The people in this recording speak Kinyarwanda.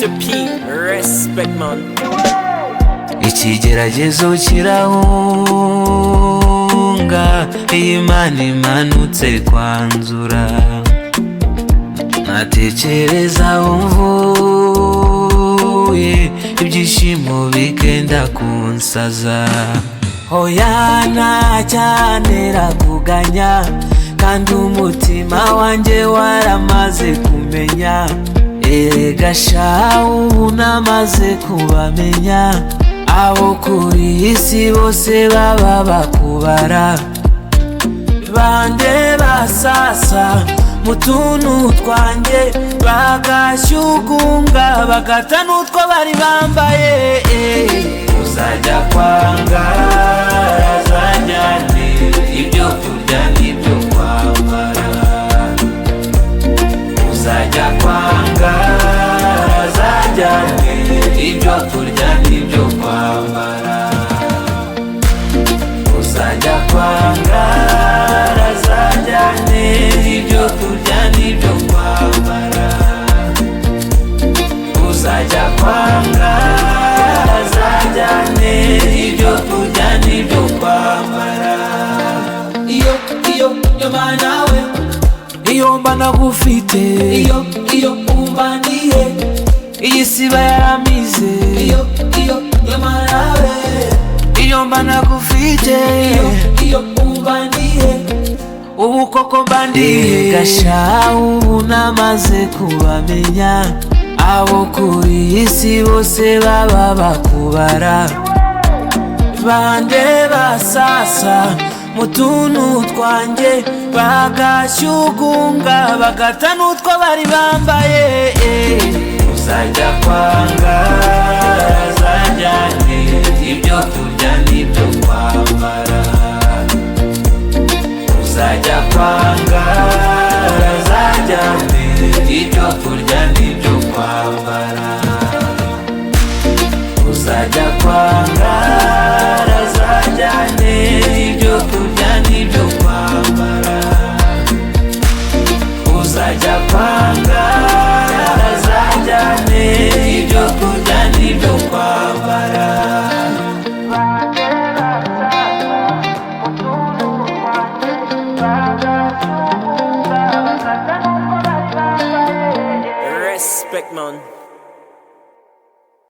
Mr. P, respect man. Ikigeragezo kirahunga, Imana imanutse kwanzura. Natekereza umvuye, ibyishimo bikenda kunsaza. Hoya ntacyantera kuganya, kandi umutima wanjye waramaze kumenya. Erega sha ubu namaze kubamenya, abo kuri isi bose baba bakubara. Bande basasa mu tuntu twanjye, bagashyugunga bagata n'utwo bari bambaye. Uzajya kwangara zajyane, ibyo kurya n'ibyo kwambara. Uzajya kwangara zajyane, ibyo kurya n'ibyo kwambara. Uzajya kwangara zajyane, ibyo kurya n'ibyo kwambara. Uzajya kwangara zajyane, ibyo kurya n'ibyo kwambara. Iyo mana we, iyo mba nagufite, iyo umbaniye, iyi siba yaramize. Iyo mana we, iyo mba nagufite, iyo umbaniye, ubu koko mbandiye. Gasha ubu namaze kubamenya, abo kuri isi bose baba bakubara. Bande basasa mu tuntu twanjye, bagashyugunga bagata n'utwo bari bambaye. Uzajya kwangara zajyane, ibyo kurya n'ibyo